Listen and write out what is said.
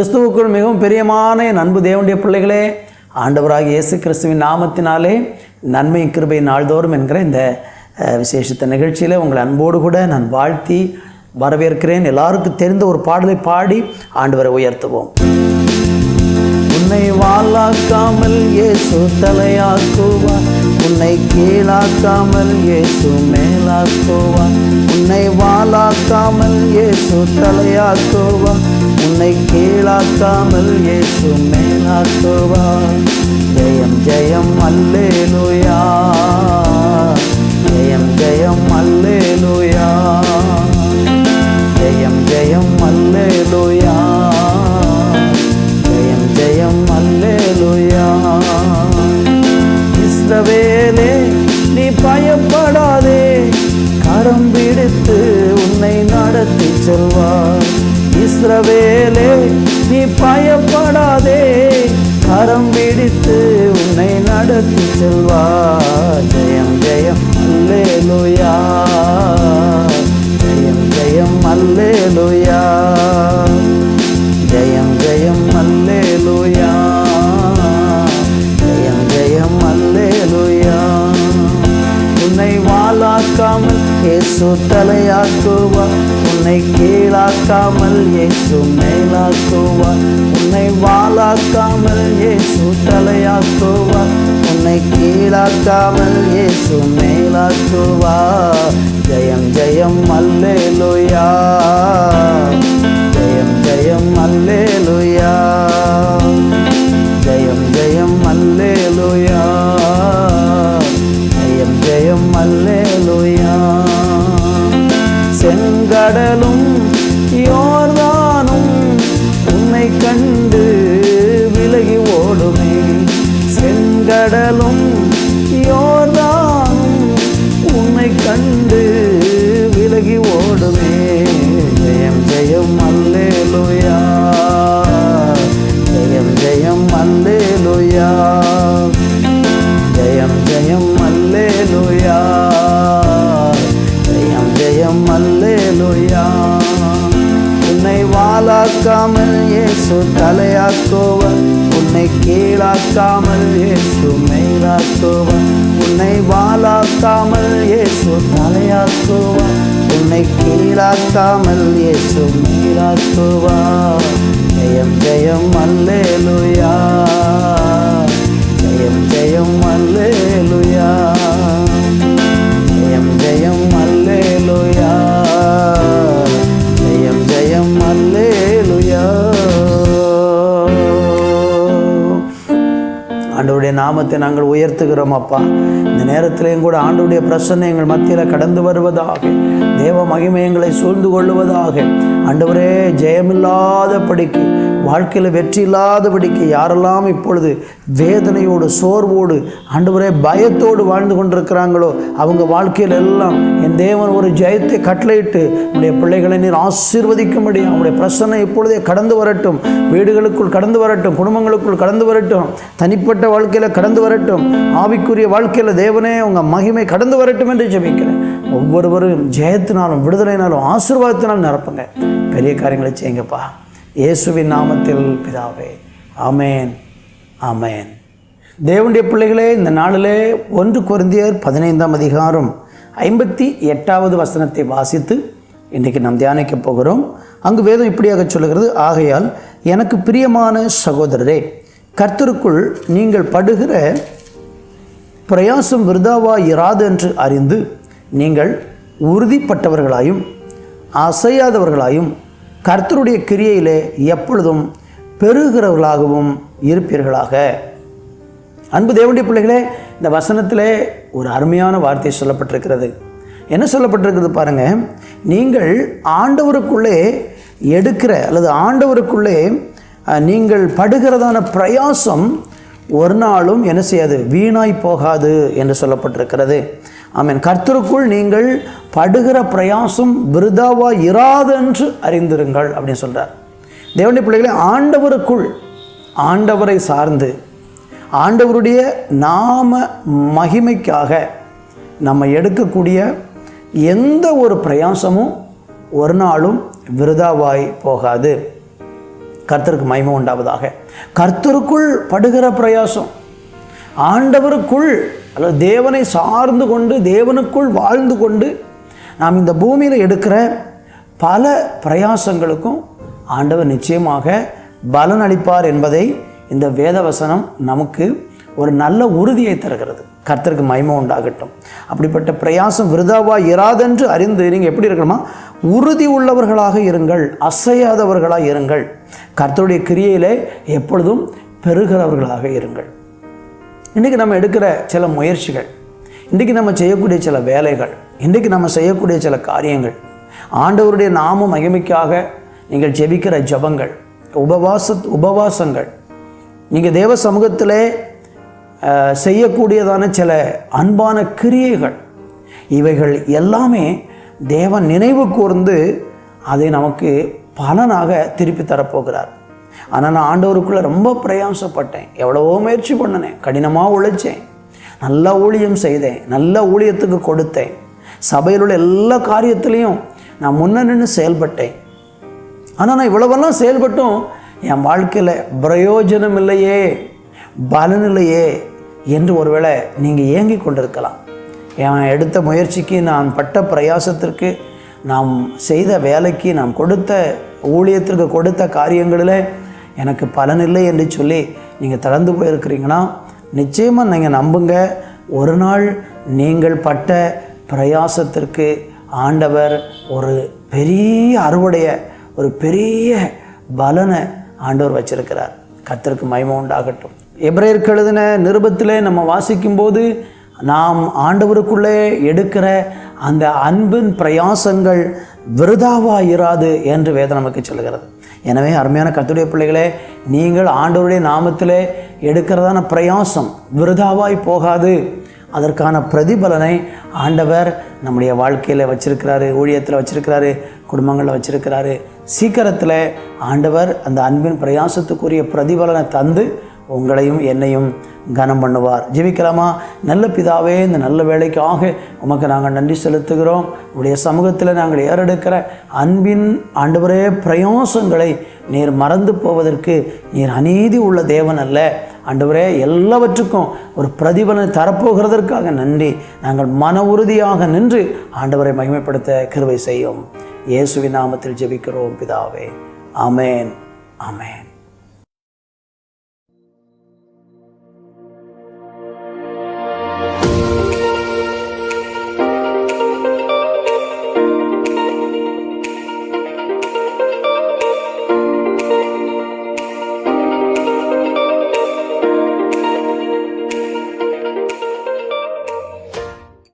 கிறிஸ்துவுக்குள் மிகவும் பிரியமான என் அன்பு தேவனுடைய பிள்ளைகளே, ஆண்டவராகிய இயேசு கிறிஸ்துவின் நாமத்தினாலே நன்மை கிருபை நாள்தோறும் என்கிற இந்த விசேஷத்த நிகழ்ச்சியில் உங்கள் அன்போடு கூட நான் வாழ்த்தி வரவேற்கிறேன். எல்லாருக்கும் தெரிந்த ஒரு பாடலை பாடி ஆண்டவரை உயர்த்துவோம். உன்னை வாளாக்காமல் இயேசு தலையாக்குவார், உன்னை கீழாக்காமல் இயேசு மேலாக்குவார். உன்னை வாளாக்காமல் இயேசு தலையாக்குவார், உன்னை கீழாக்காமல் இயேசு மேலாக்குவார். ஜெயம் ஜெயம் அல்லேலூயா, ஜெயம் ஜெயம் அல்லேலூயா, ஜெயம் ஜெயம் அல்லேலூயா, ஜெயம் ஜெயம் அல்லேலூயா. இஸ்ரவேலே நீ பயப்படாதே, கரம் பிடித்து உன்னை நடத்தி செல்வார். இஸ்ரவேலே நீ பயப்படாதே, கரம் பிடித்து உன்னை நடத்தி செல்வார். ஜெயம் ஜெயம் அல்லேலூயா, ஜெயம் ஜெயம் அல்லேலூயா, ஜெயம் ஜெயம் அல்லேலூயா, ஜெயம் ஜெயம் அல்லேலூயா. உன்னை வாளாக்காமல் இயேசு தலையாக்குவார், உன்னை கீழாக்காமல் இயேசு மேலாக்குவார். உன்னை வாளாக்காமல் இயேசு தலையாக்குவார், உன்னை கீழாக்காமல் இயேசு மேலாக்குவார். ஜெயம் ஜெயம் அல்லேலூயா, ஜெயம் ஜெயம் அல்லேலூயா, ஜெயம் ஜெயம் அல்லேலூயா, ஜெயம் ஜெயம் அல்லேலூயா. செங்கடலும் யோர்தானும் உன்னை கண்டு விலகி ஓடுமே, செங்கடலும் யோர்தானும் உன்னை கண்டு விலகி ஓடுமே. ஜெயம் ஜெயம் அல்லேலூயா, ஜெயம் ஜெயம் அல்லேலூயா, ஜெயம் ஜெயம் அல்லேலூயா, ஜெயம் ஜெயம் அல்லேலூயா. உன்னை வாளாக்காமல் இயேசு தலையாக்குவார், உன்னை கீழாக்காமல் இயேசு மேலாக்குவார். உன்னை வாளாக்காமல் இயேசு தலையாக்குவார், உன்னை கீழாக்காமல் இயேசு மேலாக்குவார். ஜெயம் ஜெயம் அல்லேலூயா, ஜெயம் ஜெயம் அல்லேலூயா, ஜெயம் ஜெயம் அல்லேலூயா, ஜெயம் ஜெயம் அல்லேலூயா. ஆண்டவருடைய நாமத்தை நாங்கள் உயர்த்துகிறோம் அப்பா. இந்த நேரத்திலையும் கூட ஆண்டவருடைய பிரசன்னம் எங்கள் மத்தியில் கடந்து வருவதாக, தேவ மகிமை எங்களை சூழ்ந்து கொள்ளுவதாக. ஆண்டவரே, ஜெயமில்லாதபடிக்கு, வாழ்க்கையில் வெற்றி இல்லாதபடிக்கு யாரெல்லாம் இப்பொழுது வேதனையோடு சோர்வோடு ஆண்டவரே பயத்தோடு வாழ்ந்து கொண்டிருக்கிறாங்களோ அவங்க வாழ்க்கையில் எல்லாம் என் தேவன் ஒரு ஜெயத்தை கட்டளையிட்டு நம்முடைய பிள்ளைகளை நீர் ஆசீர்வதிக்கும்படி அவனுடைய பிரசன்னம் இப்பொழுதே கடந்து வரட்டும். வீடுகளுக்குள் கடந்து வரட்டும், குடும்பங்களுக்குள் கடந்து வரட்டும், தனிப்பட்ட வாழ்க்கையில் கடந்து வரட்டும், ஆவிக்குரிய வாழ்க்கையில் தேவனே உங்கள் மகிமை கடந்து வரட்டும் என்று ஜெபிக்கிறேன். ஒவ்வொருவரும் ஜெயத்தினாலும் விடுதலைனாலும் ஆசீர்வாதத்தினாலும் நிரப்புங்க. பெரிய காரியங்களை செய்யுங்கப்பா, இயேசுவின் நாமத்தில் பிதாவே, ஆமேன் ஆமேன். தேவனுடைய பிள்ளைகளே, இந்த நாளிலே 1 கொரிந்தியர் 15ஆம் அதிகாரம் 58வது வசனத்தை வாசித்து இன்றைக்கு நாம் தியானிக்க போகிறோம். அங்கு வேதம் இப்படியாக சொல்லுகிறது, ஆகையால் எனக்கு பிரியமான சகோதரரே, கர்த்தருக்குள் நீங்கள் படுகிற பிரயாசம் விருதாவாய் இராது என்று அறிந்து நீங்கள் உறுதிப்பட்டவர்களாயும் அசையாதவர்களாயும் கர்த்தருடைய கிரியையிலே எப்பொழுதும் பெருகிறவர்களாகவும் இருப்பீர்களாக. அன்பு தேவனுடைய பிள்ளைகளே, இந்த வசனத்திலே ஒரு அருமையான வார்த்தை சொல்லப்பட்டிருக்கிறது. என்ன சொல்லப்பட்டிருக்கிறது பாருங்க. நீங்கள் ஆண்டவருக்குள்ளே எடுக்கிற அல்லது ஆண்டவருக்குள்ளே நீங்கள் படுகிறதான பிரயாசம் ஒரு நாளும் என்ன செய்யாது, வீணாய் போகாது என்று சொல்லப்பட்டிருக்கிறது. ஆமென். கர்த்தருக்குள் நீங்கள் படுகிற பிரயாசம் விருதாவா இராது என்று அறிந்திருங்கள் அப்படின்னு சொல்கிறார். தேவனுடைய பிள்ளைகளை, ஆண்டவருக்குள் ஆண்டவரை சார்ந்து ஆண்டவருடைய நாம மகிமைக்காக நம்ம எடுக்கக்கூடிய எந்த ஒரு பிரயாசமும் ஒரு நாளும் விருதாவாய் போகாது. கர்த்தருக்கு மகிமை உண்டாவதாக. கர்த்தருக்குள் படுகிற பிரயாசம், ஆண்டவருக்குள் அல்லது தேவனை சார்ந்து கொண்டு தேவனுக்குள் வாழ்ந்து கொண்டு நாம் இந்த பூமியில் எடுக்கிற பல பிரயாசங்களுக்கும் ஆண்டவர் நிச்சயமாக பலன் அளிப்பார் என்பதை இந்த வேதவசனம் நமக்கு ஒரு நல்ல உறுதியை தருகிறது. கர்த்தருக்கு மகிமை உண்டாகட்டும். அப்படிப்பட்ட பிரயாசம் விருதாவாக இராதென்று அறிந்து நீங்கள் எப்படி இருக்கணுமா, உறுதி உள்ளவர்களாக இருங்கள், அசையாதவர்களாக இருங்கள், கர்த்தருடைய கிரியையிலே எப்பொழுதும் பெறுகிறவர்களாக இருங்கள். இன்றைக்கி நம்ம எடுக்கிற சில முயற்சிகள், இன்றைக்கி நம்ம செய்யக்கூடிய சில வேலைகள், இன்றைக்கி நம்ம செய்யக்கூடிய சில காரியங்கள், ஆண்டவருடைய நாம மகிமைக்காக நீங்கள் ஜெபிக்கிற ஜெபங்கள், உபவாசங்கள், நீங்கள் தேவ சமூகத்திலே செய்யக்கூடியதான சில அன்பான கிரியைகள், இவைகள் எல்லாமே தேவன் நினைவு கூர்ந்து அதை நமக்கு பலனாக திருப்பி தரப்போகிறார். ஆனால் நான் ஆண்டவருக்குள்ளே ரொம்ப பிரயாசப்பட்டேன், எவ்வளவோ முயற்சி பண்ணினேன், கடினமாக உழைச்சேன், நல்ல ஊழியம் செய்தேன், நல்ல ஊழியத்துக்கு கொடுத்தேன், சபையில் உள்ள எல்லா காரியத்திலையும் நான் முன்ன நின்று செயல்பட்டேன். ஆனால் நான் இவ்வளவெல்லாம் செயல்பட்டும் என் வாழ்க்கையில் பிரயோஜனம் இல்லையே, பலன் இல்லையே என்று ஒருவேளை நீங்கள் ஏங்கி கொண்டிருக்கலாம். என் எடுத்த முயற்சிக்கு, நான் பட்ட பிரயாசத்திற்கு, நாம் செய்த வேலைக்கு, நாம் கொடுத்த ஊழியத்திற்கு கொடுத்த காரியங்களில் எனக்கு பலன் இல்லை என்று சொல்லி நீங்கள் தளர்ந்து போயிருக்கிறீங்கன்னா, நிச்சயமாக நீங்கள் நம்புங்க, ஒரு நாள் நீங்கள் பட்ட பிரயாசத்திற்கு ஆண்டவர் ஒரு பெரிய அறுவடையை, ஒரு பெரிய பலனை ஆண்டவர் வச்சிருக்கிறார். கர்த்தருக்கு மகிமை உண்டாகட்டும். எபிரேயருக்கு எழுதின நிருபத்திலே நம்ம வாசிக்கும்போது நாம் ஆண்டவருக்குள்ளே எடுக்கிற அந்த அன்பின் பிரயாசங்கள் விருதாவாக இராது என்று வேதம் நமக்கு சொல்கிறது. எனவே அருமையான கர்த்தருடைய பிள்ளைகளே, நீங்கள் ஆண்டவருடைய நாமத்திலே எடுக்கிறதான பிரயாசம் விருதாவாய் போகாது. அதற்கான பிரதிபலனை ஆண்டவர் நம்முடைய வாழ்க்கையில் வச்சிருக்கிறாரு, ஊழியத்தில் வச்சிருக்கிறாரு, குடும்பங்களில் வச்சிருக்கிறாரு. சீக்கிரத்தில் ஆண்டவர் அந்த அன்பின் பிரயாசத்துக்குரிய பிரதிபலனை தந்து உங்களையும் என்னையும் கனம் பண்ணுவார். ஜெபிக்கலாமா? நல்ல பிதாவே, இந்த நல்ல வேலைக்காக உமக்கு நாங்கள் நன்றி செலுத்துகிறோம். உங்களுடைய சமூகத்தில் நாங்கள் ஏறெடுக்கிற அன்பின் ஆண்டவரே பிரயாசங்களை நீர் மறந்து போவதற்கு நீர் அநீதி உள்ள தேவன் அல்ல. ஆண்டவரே, எல்லாவற்றுக்கும் ஒரு பிரதிபலனை தரப்போகிறதற்காக நன்றி. நாங்கள் மன உறுதியாக நின்று ஆண்டவரை மகிமைப்படுத்த கிருபை செய்யும். இயேசுவின் நாமத்தில் ஜெபிக்கிறோம் பிதாவே. ஆமேன், ஆமேன்.